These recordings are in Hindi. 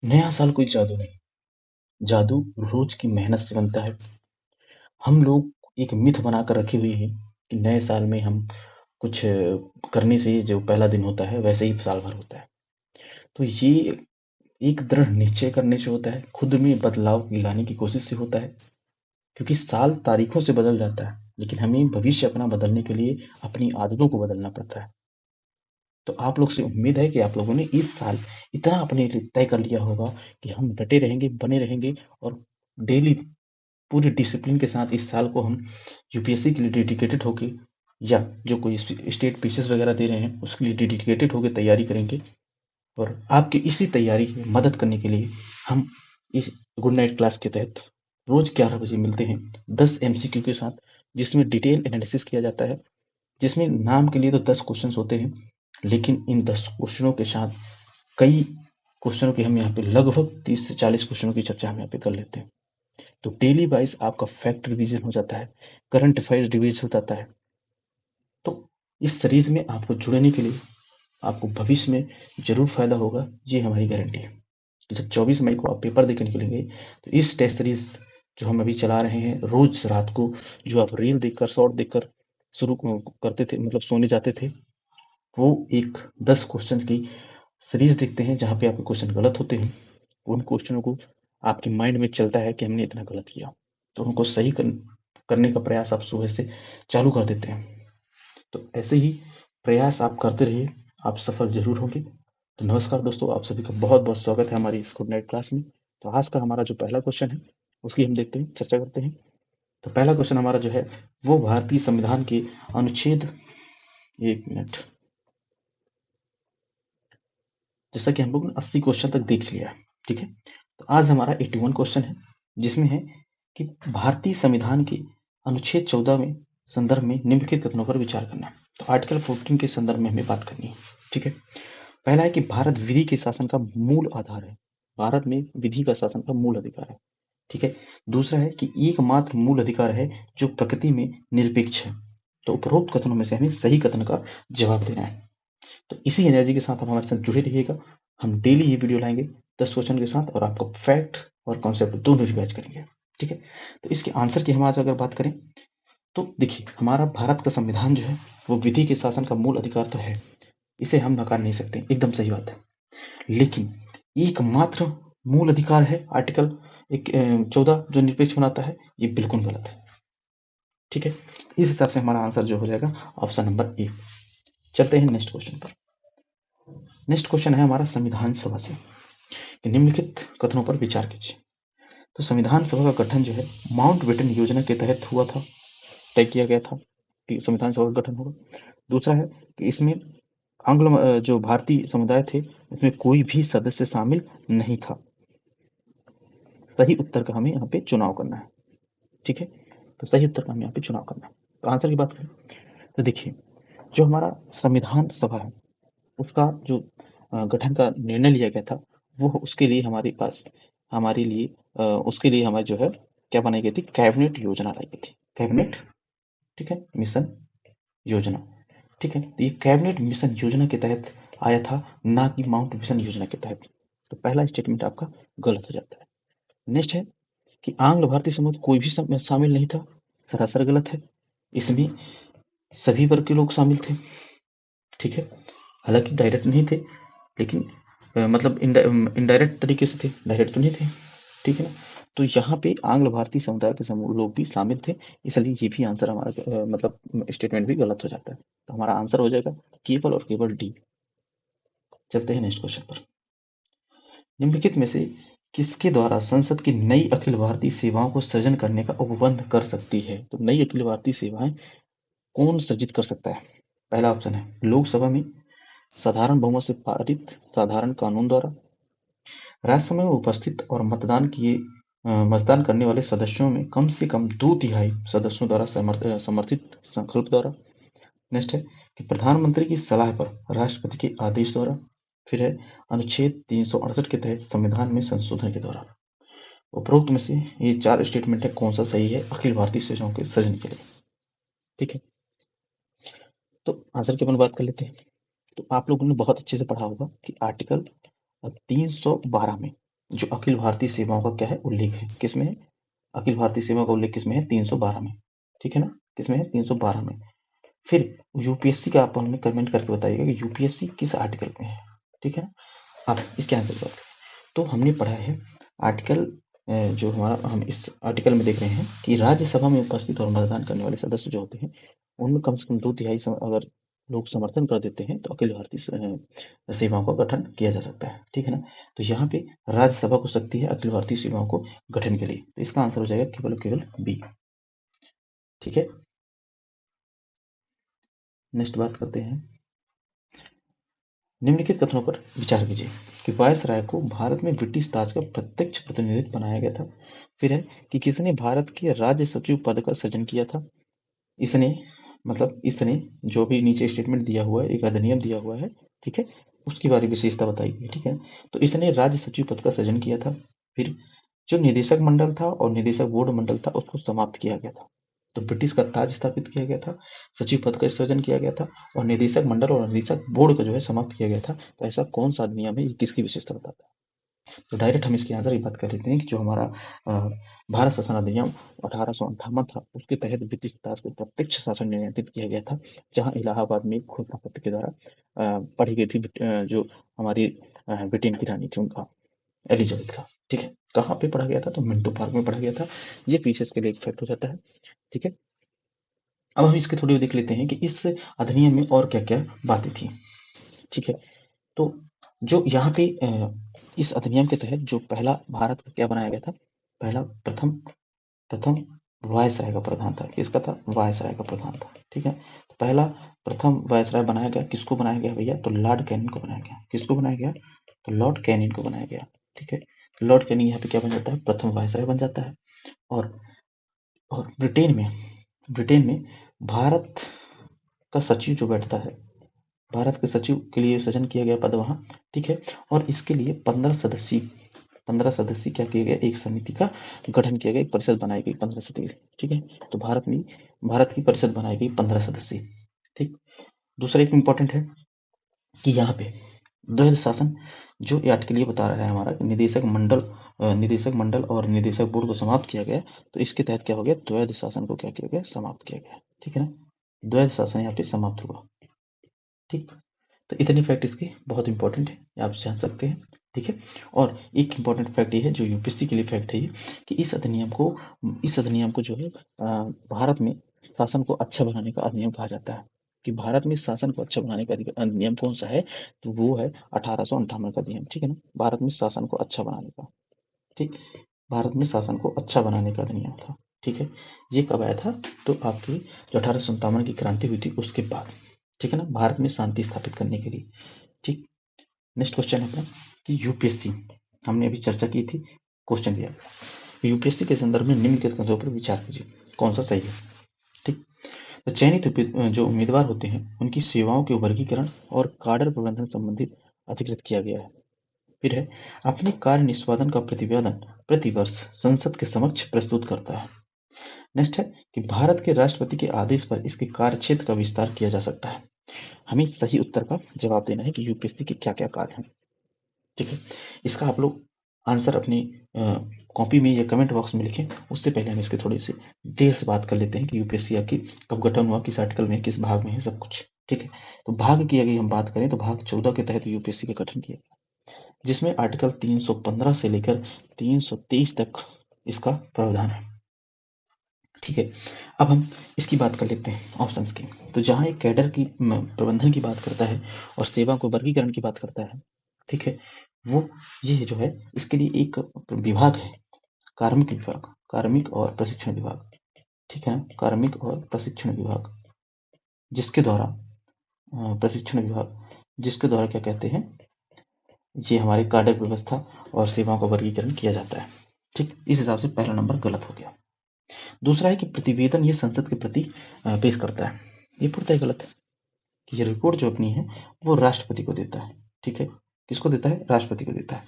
नया साल कोई जादू नहीं, जादू रोज की मेहनत से बनता है। हम लोग एक मिथ बनाकर रखी हुई है कि नए साल में हम कुछ करने से जो पहला दिन होता है वैसे ही साल भर होता है। तो ये एक दृढ़ निश्चय करने से होता है, खुद में बदलाव लाने की कोशिश से होता है। क्योंकि साल तारीखों से बदल जाता है, लेकिन हमें भविष्य अपना बदलने के लिए अपनी आदतों को बदलना पड़ता है। तो आप लोग से उम्मीद है कि आप लोगों ने इस साल इतना अपने लिए तय कर लिया होगा कि हम डटे रहेंगे, बने रहेंगे और डेली पूरे डिसिप्लिन के साथ इस साल को हम यूपीएससी के लिए डेडिकेटेड होके या जो कोई स्टेट पीसीएस वगैरह दे रहे हैं उसके लिए डेडिकेटेड होकर तैयारी करेंगे। और आपकी इसी तैयारी में मदद करने के लिए हम इस गुड नाइट क्लास के तहत रोज 11 बजे मिलते हैं 10 एमसीक्यू के साथ, जिसमें डिटेल एनालिसिस किया जाता है। जिसमें नाम के लिए तो 10 क्वेश्चन होते हैं, लेकिन इन 10 क्वेश्चनों के साथ कई क्वेश्चनों की हम यहाँ पे लगभग 30 से 40 क्वेश्चनों की चर्चा हम यहाँ पे कर लेते हैं। तो डेली वाइज आपका फैक्ट रिवीजन हो जाता है, करंट अफेयर रिवीज हो जाता है। तो इस सीरीज में आपको जुड़ने के लिए आपको भविष्य में जरूर फायदा होगा, ये हमारी गारंटी है। जब 24 मई को आप पेपर देकर निकलेंगे तो इस टेस्ट सीरीज जो हम अभी चला रहे हैं रोज रात को, जो आप रील देखकर शॉर्ट देखकर शुरू करते थे, मतलब सोने जाते थे, वो एक 10 क्वेश्चन की सीरीज देखते हैं जहाँ पे आपके क्वेश्चन गलत होते हैं। उन क्वेश्चनों को आपके माइंड में चलता है कि हमने इतना गलत किया, तो उनको सही करने का प्रयास आप सुबह से चालू कर देते हैं। तो ऐसे ही प्रयास आप करते रहिए, आप सफल जरूर होंगे। तो नमस्कार दोस्तों, आप सभी का बहुत बहुत स्वागत है हमारी इस गुड नाइट क्लास में। तो आज का हमारा जो पहला क्वेश्चन है उसकी हम देखते हैं, चर्चा करते हैं। तो पहला क्वेश्चन हमारा जो है वो भारतीय संविधान के अनुच्छेद, एक मिनट, जैसा कि हम लोग ने 80 क्वेश्चन तक देख लिया है, ठीक है। तो आज हमारा 81 क्वेश्चन है, जिसमें है कि भारतीय संविधान के अनुच्छेद 14 में संदर्भ में निम्नलिखित कथनों पर विचार करना है। तो आर्टिकल 14 के संदर्भ में हमें बात करनी है, ठीक है। पहला है कि भारत विधि के शासन का मूल आधार है। भारत में विधि का शासन का मूल अधिकार है, ठीक है। दूसरा है कि एकमात्र मूल अधिकार है जो प्रकृति में निरपेक्ष है। तो उपरोक्त कथनों में से हमें सही कथन का जवाब देना है। तो इसी एनर्जी के साथ आप हमारे साथ जुड़े रहिएगा। हम डेली ये वीडियो लाएंगे 10 क्वेश्चन के साथ और आपको फैक्ट और कॉन्सेप्ट दोनों रिवाइज करेंगे, ठीक है। तो इसके आंसर की हम आज अगर बात करें तो देखिए, हमारा भारत का संविधान जो है वो विधि के शासन का मूल अधिकार तो है, इसे हम नकार नहीं सकते, एकदम सही बात है। लेकिन एकमात्र मूल अधिकार है आर्टिकल 14 जो निरपेक्ष बनाता है, ये बिल्कुल गलत है, ठीक है। इस हिसाब से हमारा आंसर जो हो जाएगा ऑप्शन नंबर ए। चलते हैं नेक्स्ट क्वेश्चन पर। नेक्स्ट क्वेश्चन है हमारा संविधान सभा से कि निम्नलिखित कथनों पर विचार कीजिए। तो संविधान सभा का गठन जो है माउंटबेटन योजना के तहत हुआ था, तय किया गया था कि संविधान सभा का गठन होगा। दूसरा है कि इसमें जो भारतीय समुदाय थे उसमें कोई भी सदस्य शामिल नहीं था। सही उत्तर का हमें यहाँ पे चुनाव करना है, ठीक है। तो सही उत्तर का हमें यहाँ पे चुनाव करना है। तो आंसर की बात करें तो देखिए, जो हमारा संविधान सभा है उसका जो गठन का निर्णय लिया गया था, वो उसके लिए हमारे पास हमारे लिए उसके लिए हमारे जो है क्या बनाई गई थी, कैबिनेट योजना लाई गई थी, कैबिनेट, ठीक है, मिशन योजना, ठीक है। तो ये कैबिनेट मिशन योजना के तहत आया था, ना कि माउंट मिशन योजना के तहत। तो पहला स्टेटमेंट आपका गलत हो जाता है। नेक्स्ट है कि आंग्ल भारतीय समूह कोई भी शामिल नहीं था, सरासर गलत है। इसमें सभी वर्ग के लोग शामिल थे, ठीक है। हालांकि डायरेक्ट नहीं थे, लेकिन मतलब इनडायरेक्ट तरीके से थे, डायरेक्ट तो नहीं थे, ठीक है ना। तो यहाँ पे आंग्ल भारतीय समुदाय के समूह लोग भी शामिल थे, इसलिए ये भी आंसर हमारा मतलब स्टेटमेंट भी गलत हो जाता है। तो हमारा आंसर हो जाएगा केवल और केवल डी। चलते हैं नेक्स्ट क्वेश्चन पर। निम्नलिखित में से किसके द्वारा संसद की नई अखिल भारतीय सेवाओं को सृजन करने का उपबंध कर सकती है। तो नई अखिल भारतीय सेवाएं कौन सृजित कर सकता है। पहला ऑप्शन है लोकसभा में, साधारण बहुमत से पारित साधारण कानून द्वारा, राज्यसभा में उपस्थित और मतदान करने वाले सदस्यों में कम से कम 2/3 सदस्यों द्वारा समर्थित संकल्प द्वारा। नेक्स्ट है कि प्रधानमंत्री की सलाह पर राष्ट्रपति के आदेश द्वारा। फिर है अनुच्छेद 368 के तहत संविधान में संशोधन के द्वारा। उपरोक्त में से ये 4 स्टेटमेंट है, कौन सा सही है अखिल भारतीय सेवाओं के सृजन के लिए, ठीक है। तो आंसर की अपन बात कर लेते हैं। तो आप लोगों ने बहुत अच्छे से पढ़ा होगा कि आर्टिकल 312 में जो अखिल भारतीय सेवाओं का क्या है उल्लेख है, किसमें है? अखिल भारतीय सेवा का उल्लेख किसमें है? 312 में। ठीक है ना, किसमें है? 312 में। फिर यूपीएससी का आप हमें कमेंट करके बताइएगा कि यूपीएससी किस आर्टिकल में है। ठीक है ना, अब इसके आंसर की बात करें तो हमने पढ़ा है आर्टिकल जो हमारा हम इस आर्टिकल में देख रहे हैं कि राज्यसभा में उपस्थित और मतदान करने वाले सदस्य जो होते हैं उनमें कम से कम 2/3 अगर लोग समर्थन कर देते हैं तो अखिल भारतीय सेवाओं का गठन किया जा सकता है। ठीक है ना, तो यहाँ पे राज्यसभा को शक्ति है अखिल भारतीय सेवाओं को गठन के लिए, तो इसका आंसर हो जाएगा केवल केवल बी। ठीक है, नेक्स्ट बात करते हैं, निम्नलिखित कथनों पर विचार कीजिए कि वायसराय को भारत में ब्रिटिश ताज का प्रत्यक्ष प्रतिनिधित्व बनाया गया था। फिर है कि किसने भारत के राज्य सचिव पद का सृजन किया था। इसने मतलब इसने जो भी नीचे स्टेटमेंट दिया हुआ है, एक अधिनियम दिया हुआ है, ठीक है, उसकी बारे विशेषता बताई गई है। ठीक है, तो इसने राज्य सचिव पद का सृजन किया था। फिर जो निदेशक मंडल था और निदेशक बोर्ड मंडल था उसको समाप्त किया गया था। तो ब्रिटिश का ताज स्थापित किया गया था, सचिव पद का सृजन किया गया था और निदेशक मंडल और निदेशक बोर्ड का जो है समाप्त किया गया था। तो ऐसा कौन सा अधिनियम है, ये किसकी विशेषता बताता है? तो डायरेक्ट हम इसके आंसर की बात कर लेते हैं कि जो हमारा भारत शासन अधिनियम 1858 था उसके तहत ब्रिटिश ताज को प्रत्यक्ष शासन नियंत्रित किया गया था, जहां इलाहाबाद में एक घोषणा पत्र के द्वारा पढ़ी गई थी जो हमारी ब्रिटेन की रानी थी उनका, एलिजाबेथ का। ठीक है, कहाँ पे पढ़ा गया था? तो मिंटो पार्क में पढ़ा गया था। ये पीछे के लिए एक फैक्ट हो जाता है। ठीक है, अब हम इसके थोड़ी देख लेते हैं कि इस अधिनियम में और क्या क्या बातें थी। ठीक है, तो जो यहाँ पे इस अधिनियम के तहत जो पहला भारत का क्या बनाया गया था, पहला प्रथम प्रथम वायसराय का प्रधान था। किसका था? वायसराय का प्रधान था। ठीक है, तो पहला प्रथम वायसराय बनाया गया, किसको बनाया गया भैया? तो लॉर्ड कैनिंग को बनाया गया। किसको बनाया गया? तो लॉर्ड कैनिंग को बनाया गया। ठीक है, लॉर्ड कैनिंग यहाँ पे क्या बन जाता है? प्रथम वायसराय बन जाता है। और और ब्रिटेन में भारत का सचिव जो बैठता है, भारत के सचिव के लिए सृजन किया गया पद वहाँ। ठीक है, और इसके लिए 15 सदस्यीय क्या किया गया? एक समिति का गठन किया गया, एक परिषद बनाई गई 15 सदस्यीय। ठीक है, तो भारत की परिषद बनाई गई 15 सदस्यीय। ठीक, दूसरा एक इम्पोर्टेंट है कि यहाँ पे द्वैध शासन जो ये आर्टिकल ये बता रहा है हमारा कि निदेशक मंडल और निदेशक बोर्ड को समाप्त किया गया, तो इसके तहत क्या हो गया? द्वैध शासन को क्या किया गया? समाप्त किया गया। ठीक है ना, द्वैध शासन यहाँ पे समाप्त हुआ। ठीक, तो इतने फैक्ट इसके बहुत इंपॉर्टेंट है, आप जान सकते हैं। ठीक है, और एक इम्पॉर्टेंट फैक्ट ये है जो यूपीएससी के लिए फैक्ट है ये कि इस अधिनियम को जो है भारत में शासन को अच्छा बनाने का अधिनियम कहा जाता है। कि भारत में शासन को अच्छा बनाने का अधिनियम कौन सा है? तो वो है 1858 का अधिनियम। ठीक है ना, भारत में शासन को अच्छा बनाने का। ठीक, भारत में शासन को अच्छा बनाने का अधिनियम था। ठीक है, ये कब आया था? तो आपकी जो 1857 की क्रांति हुई थी उसके बाद। ठीक है ना, भारत में शांति स्थापित करने के लिए। ठीक, नेक्स्ट क्वेश्चन है अपना कि यूपीएससी, हमने अभी चर्चा की थी, क्वेश्चन दिया यूपीएससी के संदर्भ में निम्नलिखित कथनों पर विचार कीजिए, कौन सा सही है। ठीक, तो चयनित जो उम्मीदवार होते हैं उनकी सेवाओं के वर्गीकरण और काडर प्रबंधन संबंधित अधिकृत किया गया है। फिर है अपने कार्य निष्पादन का प्रतिवेदन प्रतिवर्ष संसद के समक्ष प्रस्तुत करता है। नेक्स्ट है कि भारत के राष्ट्रपति के आदेश पर इसके कार्यक्षेत्र का विस्तार किया जा सकता है। हमें सही उत्तर का जवाब देना है कि यूपीएससी के क्या क्या कार्य हैं। ठीक है, इसका आप लोग आंसर अपनी कॉपी में या कमेंट बॉक्स में लिखें। उससे पहले हम इसके थोड़ी सी डिटेल से बात कर लेते हैं कि यूपीएससी आपकी कब गठन हुआ, किस आर्टिकल में, किस भाग में है, सब कुछ। ठीक है, तो भाग की अगर हम बात करें तो भाग 14 के तहत यूपीएससी का गठन किया गया, जिसमें आर्टिकल 315 से लेकर 323 तक इसका प्रावधान है। ठीक है, अब हम इसकी बात कर लेते हैं ऑप्शंस की। तो जहाँ एक कैडर की प्रबंधन की बात करता है और सेवा को वर्गीकरण की बात करता है, ठीक है, वो ये जो है इसके लिए एक विभाग है, कार्मिक और प्रशिक्षण विभाग। ठीक है, कार्मिक और प्रशिक्षण विभाग, जिसके द्वारा प्रशिक्षण विभाग जिसके द्वारा क्या कहते हैं, ये हमारे कार्य व्यवस्था और सेवाओं का वर्गीकरण किया जाता है। ठीक, इस हिसाब से पहला नंबर गलत हो गया। दूसरा है कि प्रतिवेदन ये संसद के प्रति पेश करता है, ये पूर्णतः गलत है। कि ये रिपोर्ट जो अपनी है वो राष्ट्रपति को देता है। ठीक है, किसको देता है? राष्ट्रपति को देता है।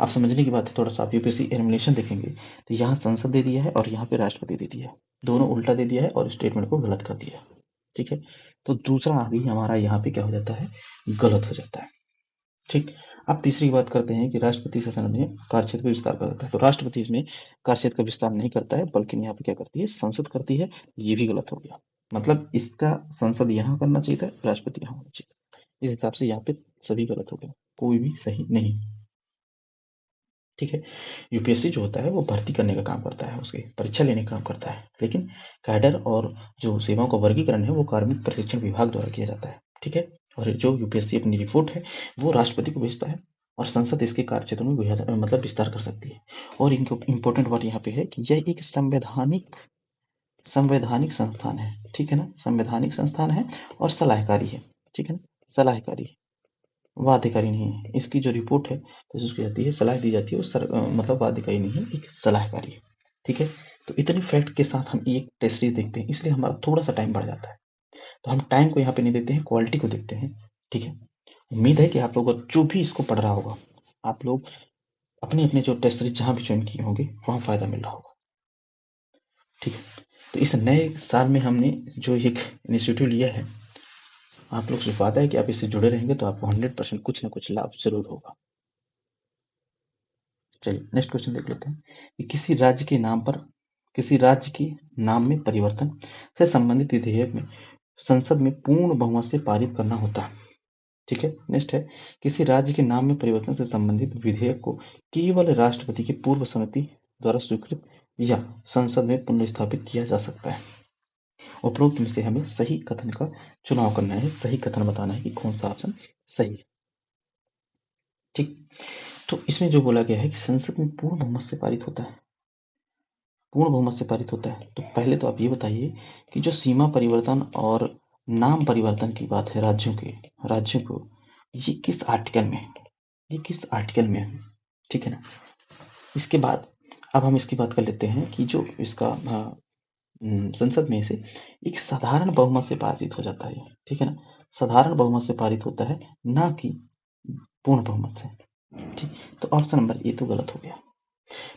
आप समझने की बात है, थोड़ा सा आप यूपीएससी एनिमेशन देखेंगे तो यहाँ संसद दे दिया है और यहाँ पे राष्ट्रपति दे दिया है, दोनों उल्टा दे दिया है और स्टेटमेंट को गलत कर दिया है। ठीक है, तो दूसरा भी हमारा यहाँ पे क्या हो जाता है? गलत हो जाता है। ठीक। अब तीसरी बात करते हैं कि राष्ट्रपति शासन अधिनियम कार्यक्षेत्र का विस्तार कर देता है। तो राष्ट्रपति इसमें कार्यक्षेत्र का विस्तार नहीं करता है, बल्कि यहाँ पे क्या करती है, संसद करती है। ये भी गलत हो गया। मतलब इसका संसद यहाँ करना चाहिए था, राष्ट्रपति यहाँ होना चाहिए। इस हिसाब से यहाँ पे सभी गलत हो गया, कोई भी सही नहीं। ठीक है। यूपीएससी जो होता है वो भर्ती करने का काम करता है, उसकी परीक्षा लेने का काम करता है, लेकिन कैडर और जो सेवाओं का वर्गीकरण है वो कार्मिक प्रशिक्षण विभाग द्वारा किया जाता है। ठीक है। और जो यूपीएससी अपनी रिपोर्ट है वो राष्ट्रपति को भेजता है, और संसद इसके कार्यक्षेत्र में मतलब विस्तार कर सकती है। और इनको इम्पोर्टेंट बात यहाँ पे है कि यह एक संवैधानिक संवैधानिक संस्थान है। ठीक है ना, संवैधानिक संस्थान है और सलाहकारी है। ठीक है ना, सलाहकारी है, वाध्यकारी नहीं है। इसकी जो रिपोर्ट है तो उसकी जाती है, सलाह दी जाती है, वो मतलब वाध्यकारी नहीं है, एक सलाहकारी है। ठीक है। तो इतने फैक्ट के साथ हम एक टेस्ट सीरीज देखते हैं, इसलिए हमारा थोड़ा सा टाइम बढ़ जाता है। तो हम टाइम को यहाँ पे नहीं देखते हैं, क्वालिटी को देखते हैं। ठीक है। उम्मीद है कि आप लोग जो भी इसको पढ़ रहा होगा, आप लोग अपने अपने जो टेस्ट सीरीज जहाँ भी ज्वाइन किए होंगे वहाँ फायदा मिल रहा होगा। ठीक है। तो इस नए साल में हमने जो एक इनिशिएटिव लिया है, आप लोग से वादा है कि आप इससे जुड़े रहेंगे तो आपको 100% कुछ ना कुछ लाभ जरूर होगा। चलिए नेक्स्ट क्वेश्चन देख लेते हैं कि किसी राज्य के नाम में परिवर्तन से संबंधित विधेयक में संसद में पूर्ण बहुमत से पारित करना होता है। ठीक है। नेक्स्ट है, किसी राज्य के नाम में परिवर्तन से संबंधित विधेयक को केवल राष्ट्रपति की पूर्व समिति द्वारा स्वीकृत या संसद में पुनर्स्थापित किया जा सकता है। उपरोक्त में से हमें सही कथन का चुनाव करना है, सही कथन बताना है कि कौन सा ऑप्शन सही है। ठीक। तो इसमें जो बोला गया है कि संसद में पूर्ण बहुमत से पारित होता है, पूर्ण बहुमत से पारित होता है। तो पहले तो आप ये बताइए कि जो सीमा परिवर्तन और नाम परिवर्तन की बात है राज्यों को, ये किस आर्टिकल में, ये किस आर्टिकल में है। ठीक है ना। इसके बाद अब हम इसकी बात कर लेते हैं कि जो इसका संसद में से एक साधारण बहुमत से पारित हो जाता है। ठीक है ना, साधारण बहुमत से पारित होता है, ना कि पूर्ण बहुमत से। ठीक। तो ऑप्शन नंबर ए तो गलत हो गया।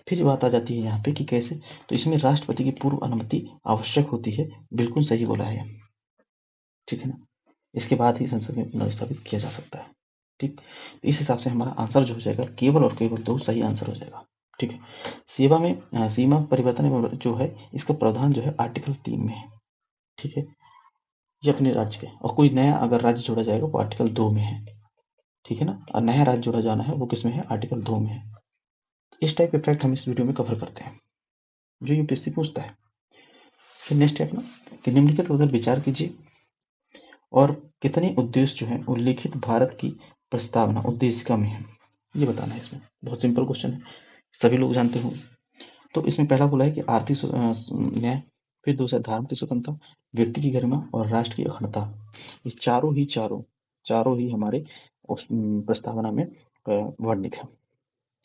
फिर बात आ जाती है यहाँ पे कि कैसे, तो इसमें राष्ट्रपति की पूर्व अनुमति आवश्यक होती है, बिल्कुल सही बोला है। ठीक है ना, इसके बाद ही संसद में पुनर्स्थापित किया जा सकता है। ठीक। इस हिसाब से हमारा आंसर जो हो जाएगा केवल और केवल दो सही आंसर हो जाएगा। ठीक है। सीमा परिवर्तन जो है इसका प्रावधान जो है आर्टिकल 3 में है। ठीक है। ये अपने राज्य के, और कोई नया अगर राज्य जोड़ा जाएगा वो आर्टिकल 2 में है। ठीक है ना, और नया राज्य जोड़ा जाना है वो किसमें है, आर्टिकल 2 में है। इस टाइप के फैक्ट हम इस वीडियो में कवर करते हैं जो यूपीएससी पूछता है। फिर नेक्स्ट है अपना कि निम्नलिखित उधर विचार कीजिए और कितने उद्देश्य जो हैं उल्लिखित भारत की प्रस्तावना उद्देशिका में है, ये बताना है। इसमें बहुत सिंपल क्वेश्चन है, सभी लोग जानते होंगे। तो इसमें पहला बोला है कि आर्थिक न्याय, फिर दूसरा धर्म की स्वतंत्रता, व्यक्ति की गरिमा और राष्ट्र की अखंडता। ये चारों ही हमारे उस प्रस्तावना में वर्णित है।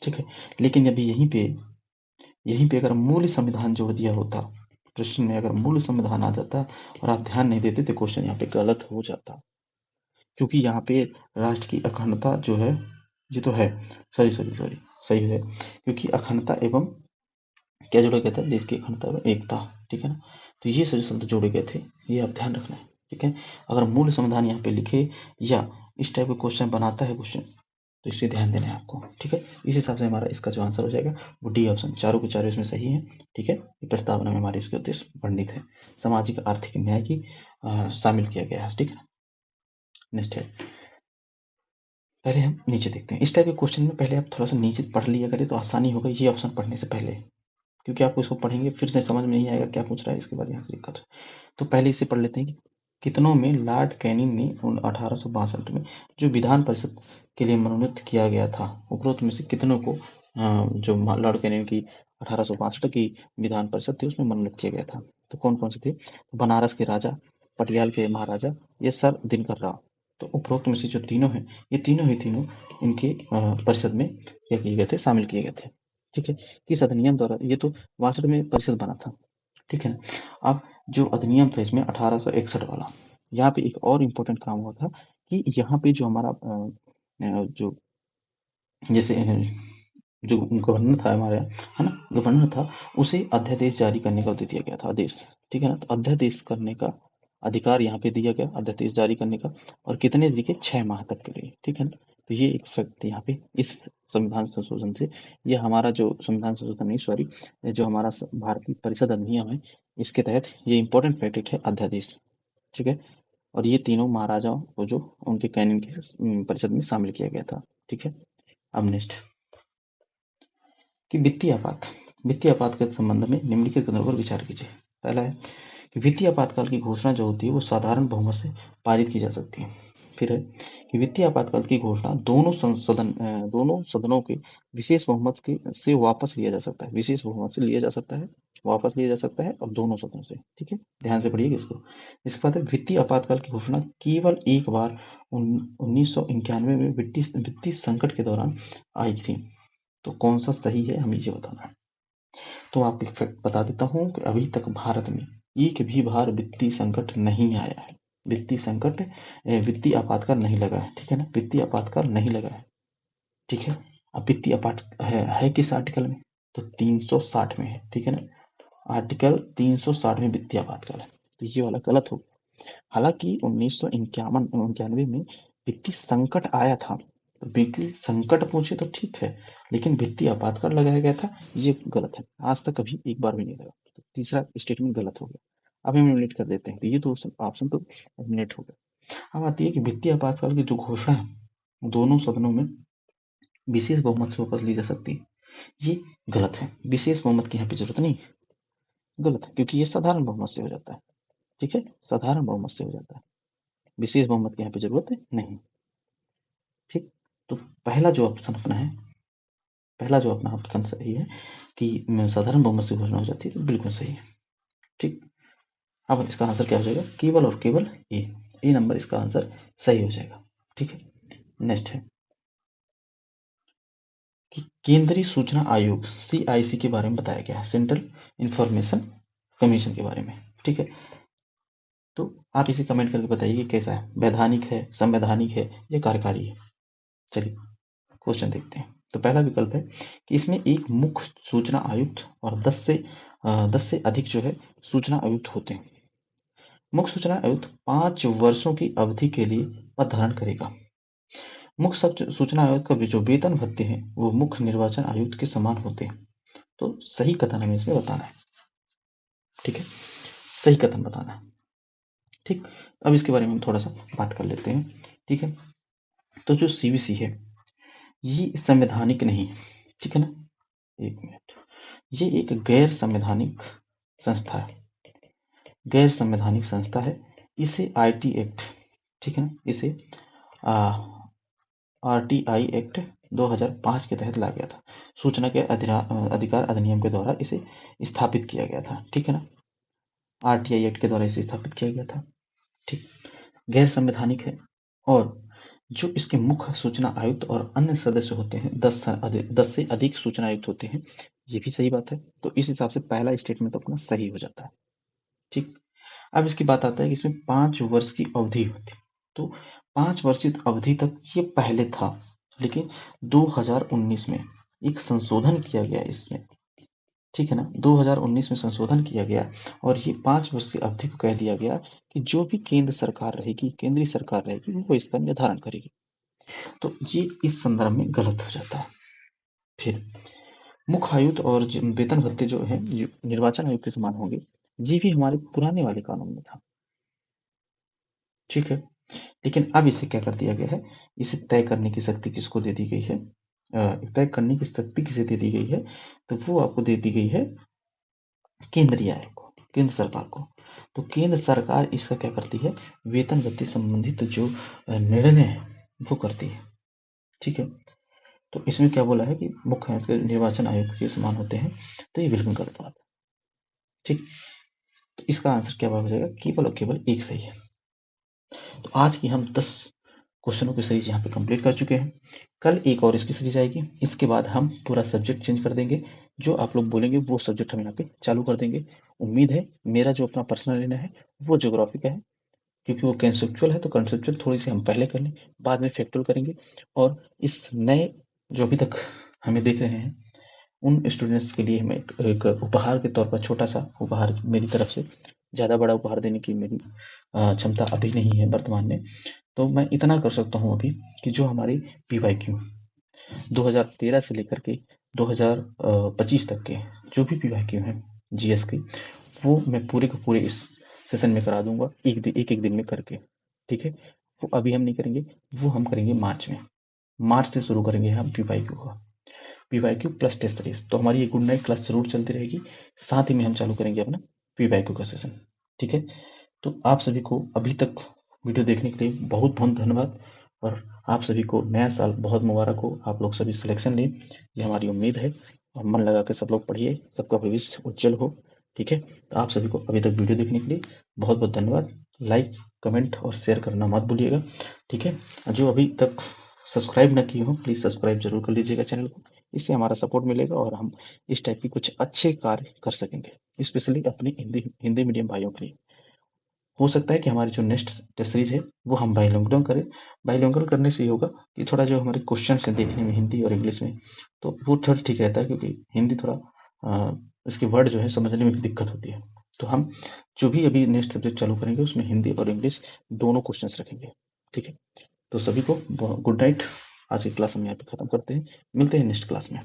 ठीक है। लेकिन यदि यहीं पे अगर मूल संविधान जोड़ दिया होता, प्रश्न में अगर मूल संविधान आ जाता और आप ध्यान नहीं देते तो क्वेश्चन यहाँ पे गलत हो जाता, क्योंकि यहाँ पे राष्ट्र की अखंडता जो है ये तो है, सॉरी सही है, क्योंकि अखंडता एवं क्या जोड़ा गया था, देश की अखंडता एवं एकता। ठीक है ना, तो ये सारे शब्द जोड़े गए थे, ये आप ध्यान रखना है। ठीक है। अगर मूल संविधान यहाँ पे लिखे या इस टाइप का क्वेश्चन बनाता है क्वेश्चन, तो इसे ध्यान देना है आपको। ठीक है। इस हिसाब से हमारा इसका जो आंसर हो जाएगा वो डी ऑप्शन, चारों के चारों इसमें सही है। ठीक है। ये प्रस्तावना में हमारे इसके उद्देश्य वर्णित है, सामाजिक आर्थिक न्याय की शामिल किया गया है। ठीक है। नेक्स्ट है, पहले हम नीचे देखते हैं। इस टाइप के क्वेश्चन में पहले आप थोड़ा सा नीचे पढ़ लिया करें तो आसानी होगा ये ऑप्शन पढ़ने से पहले, क्योंकि आपको इसको पढ़ेंगे फिर से समझ में नहीं आएगा क्या पूछ रहा है, इसके बाद यहाँ से दिक्कत। तो पहले इसे पढ़ लेते हैं कि कितनों में लॉर्ड कैनिंग ने 1862 में जो विधान परिषद के लिए मनोनीत किया गया था, उपरोक्त में से कितनों को जो लॉर्ड कैनिंग की 1862 की विधान परिषद थी उसमें मनोनीत किया गया था, तो कौन कौन से थे, बनारस के राजा, पटियाल के महाराजा, ये सर दिनकर राव। तो उपरोक्त में से जो तीनों हैं, ये तीनों ही तीनों इनके परिषद में क्या किए गए थे, शामिल किए गए थे। ठीक है। किस अधिनियम द्वारा, ये तो 62 में परिषद बना था। ठीक है। अब जो अधिनियम था इसमें 1861 वाला, यहाँ पे एक और इम्पोर्टेंट काम हुआ था कि यहाँ पे जो हमारा जो जैसे जो गवर्नर था हमारे, है ना, गवर्नर था, उसे अध्यादेश जारी करने का दे दिया गया था, आदेश। ठीक है ना, तो अध्यादेश करने का अधिकार यहाँ पे दिया गया, अध्यादेश जारी करने का, और कितने तरीके, 6 माह तक के लिए। ठीक है ना, तो ये एक फैक्ट यहाँ पे इस संविधान संशोधन से, ये हमारा जो संविधान संशोधन नहीं, सॉरी, जो हमारा भारतीय परिषद अधिनियम है, इसके तहत ये इंपॉर्टेंट फैक्ट है, अध्यादेश। ठीक है, और ये तीनों महाराजाओं को जो उनके कैनिन की परिषद में शामिल किया गया था। ठीक है, अब नेक्स्ट कि वित्तीय आपात। वित्तीय आपात के संबंध में निम्नलिखित कथनों पर विचार कीजिए। पहला है कि वित्तीय आपातकाल की घोषणा जो होती है वो साधारण बहुमत से पारित की जा सकती है। फिर है कि वित्तीय आपातकाल की घोषणा दोनों सदनों के विशेष बहुमत के से वापस लिया जा सकता है। विशेष बहुमत से लिया जा सकता है, वापस लिया जा सकता है, और दोनों सदनों से। ठीक है, ध्यान से पढ़िएगा इसको। इसके बाद है वित्तीय आपातकाल की घोषणा केवल एक बार 1991 में वित्तीय संकट के दौरान आई थी। तो कौन सा सही है, हमें ये बताना है। तो आपको एक फैक्ट बता देता हूँ कि अभी तक भारत में एक भी बार वित्तीय संकट नहीं आया है। वित्तीय संकट, वित्तीय आपातकाल नहीं लगा है। ठीक है ना, वित्तीय आपातकाल नहीं लगा है। ठीक है, अब वित्तीय आपात है किस आर्टिकल में? तो 360 में है। ठीक है ना, आर्टिकल 360 में वित्तीय आपातकाल है। तो ये वाला गलत हो। हालांकि 1991 में वित्तीय संकट आया था। तो वित्तीय संकट पूछे तो ठीक है, लेकिन वित्तीय आपातकाल लगाया गया था, ये गलत है। आज तक कभी एक बार भी नहीं लगा। तो तीसरा स्टेटमेंट गलत हो गया। अब हम एलिमिनेट कर देते हैं। तो ये दो ऑप्शन तो एलिमिनेट हो गया। अब आती है कि वित्तीय आपातकाल की जो घोषणा है दोनों सदनों में विशेष बहुमत से वापस ली जा सकती है। ये गलत है। विशेष बहुमत की यहाँ पे जरूरत नहीं, गलत है, क्योंकि ये साधारण बहुमत से हो जाता है। ठीक है, साधारण बहुमत से हो जाता है, विशेष बहुमत की यहाँ पे जरूरत है नहीं। ठीक, तो पहला जो ऑप्शन अपना है, पहला जो अपना ऑप्शन सही है कि साधारण बहुमत से घोषणा हो जाती है, तो बिल्कुल सही है। ठीक, अब इसका आंसर क्या हो जाएगा? केवल और केवल ए नंबर इसका आंसर सही हो जाएगा। ठीक है, नेक्स्ट है कि केंद्रीय सूचना आयोग CIC के बारे में बताया गया है, सेंट्रल इंफॉर्मेशन कमीशन के बारे में। ठीक है, तो आप इसे कमेंट करके बताइए कि कैसा है, वैधानिक है, संवैधानिक है, या कार्यकारी है। चलिए क्वेश्चन देखते हैं। तो पहला विकल्प है कि इसमें एक मुख्य सूचना आयुक्त और 10 से अधिक जो है सूचना आयुक्त होते हैं। मुख्य सूचना आयुक्त 5 वर्षों की अवधि के लिए पद धारण करेगा। मुख्य सूचना आयुक्त का जो वेतन भत्ते हैं वो मुख्य निर्वाचन आयुक्त के समान होते हैं। तो सही कथन हमें इसमें बताना है। ठीक है, सही कथन बताना है। ठीक, अब इसके बारे में हम थोड़ा सा बात कर लेते हैं। ठीक है, तो जो CBC है ये संवैधानिक नहीं है। ठीक है ना, एक मिनट, ये एक गैर संवैधानिक संस्था है, गैर संवैधानिक संस्था है। इसे IT एक्ट, ठीक है ना, इसे RTI एक्ट 2005 के तहत लाया गया था। सूचना के अधिकार अधिनियम के द्वारा इसे स्थापित किया गया था। ठीक है ना, RTI एक्ट के द्वारा इसे स्थापित किया गया था। ठीक, गैर संवैधानिक है, और जो इसके मुख्य सूचना आयुक्त और अन्य सदस्य होते हैं 10 से अधिक सूचना आयुक्त होते हैं। ये भी सही बात है। तो इस हिसाब से पहला स्टेटमेंट अपना सही हो जाता है। ठीक, अब इसकी बात आता है कि इसमें 5 वर्ष की अवधि होती है। तो 5 वर्षित अवधि तक ये पहले था, लेकिन 2019 में एक संशोधन किया गया इसमें। ठीक है ना, 2019 में संशोधन किया गया और ये 5 वर्ष की अवधि को कह दिया गया कि जो भी केंद्र सरकार रहेगी, केंद्रीय सरकार रहेगी, वो इसका निर्धारण करेगी। तो ये इस संदर्भ में गलत हो जाता है। फिर मुख्य आयुक्त और वेतन भत्ते जो है निर्वाचन आयोग के समान होंगे, ये भी हमारे पुराने वाले कानून में था। ठीक है, लेकिन अब इसे क्या कर दिया गया है, इसे तय करने की शक्ति किसको दे दी गई है? तय करने की शक्ति किसे दे दी गई है? तो वो आपको दे दी गई है केंद्रीय आयोग को, केंद्र सरकार को। तो केंद्र सरकार इसका क्या करती है, वेतन भत्ते संबंधित जो निर्णय है वो करती है। ठीक है, तो इसमें क्या बोला है कि मुख्य आयुक्त निर्वाचन आयोग के समान होते हैं, तो ये बिल्कुल गलत बात है। ठीक, तो इसका आंसर क्या हो जाएगा, केवल और केवल एक सही है। तो आज की हम 10 क्वेश्चनों की सीरीज यहाँ पे कंप्लीट कर चुके हैं। कल एक और इसकी सीरीज आएगी, इसके बाद हम पूरा सब्जेक्ट चेंज कर देंगे। जो आप लोग बोलेंगे वो सब्जेक्ट हम यहाँ पे चालू कर देंगे। उम्मीद है मेरा जो अपना पर्सनल लेना है वो ज्योग्राफी का है, क्योंकि वो कंसेप्चुअल है। तो कंसेप्चुअल थोड़ी सी हम पहले कर लें, बाद में फैक्चुअल करेंगे। और इस नए जो अभी तक हमें देख रहे हैं उन स्टूडेंट्स के लिए मैं एक उपहार के तौर पर, छोटा सा उपहार मेरी तरफ से, ज़्यादा बड़ा उपहार देने की मेरी क्षमता अभी नहीं है वर्तमान में। तो मैं इतना कर सकता हूँ अभी कि जो हमारी PYQ 2013 से लेकर के 2025 तक के जो भी PYQ हैं GS के, वो मैं पूरे के पूरे इस सेशन में करा दूंगा, एक एक दिन में करके। ठीक है, वो अभी हम नहीं करेंगे, वो हम करेंगे मार्च में। मार्च से शुरू करेंगे हम PYQ का, PYQ प्लस टेस्ट सीरीज। तो हमारी ये गुड नाइट क्लास जरूर चलती रहेगी, साथ ही में हम चालू करेंगे अपना PYQ का सेशन। ठीक है, तो आप सभी को अभी तक वीडियो देखने के लिए बहुत बहुत धन्यवाद, और आप सभी को नया साल बहुत मुबारक हो। आप लोग सभी सिलेक्शन लें, ये हमारी उम्मीद है, और मन लगा के सब लोग पढ़िए, सबका भविष्य उज्जवल हो। ठीक है, तो आप सभी को अभी तक वीडियो देखने के लिए बहुत बहुत धन्यवाद। लाइक, कमेंट और शेयर करना मत भूलिएगा। ठीक है, जो अभी तक सब्सक्राइब न किए हो, प्लीज़ सब्सक्राइब जरूर कर लीजिएगा चैनल को। इससे हमारा सपोर्ट मिलेगा और हम इस टाइप की कुछ अच्छे कार्य कर सकेंगे, स्पेशली अपने हिंदी हिंदी मीडियम भाइयों के लिए। हो सकता है कि हमारी जो नेक्स्ट टेस्ट सीरीज है वो हम बाइलिंगुअल करें। बाइलिंगुअल करने से ये होगा कि थोड़ा जो हमारे क्वेश्चंस हैं देखने में हिंदी और इंग्लिश में, तो वो थोड़ा ठीक रहता है, क्योंकि हिंदी थोड़ा इसके वर्ड जो है समझने में भी दिक्कत होती है। तो हम जो भी अभी नेक्स्ट सब्जेक्ट चालू करेंगे उसमें हिंदी और इंग्लिश दोनों क्वेश्चंस रखेंगे। ठीक है, तो सभी को गुड नाइट। आज की क्लास हम यहाँ पे खत्म करते हैं, मिलते हैं नेक्स्ट क्लास में।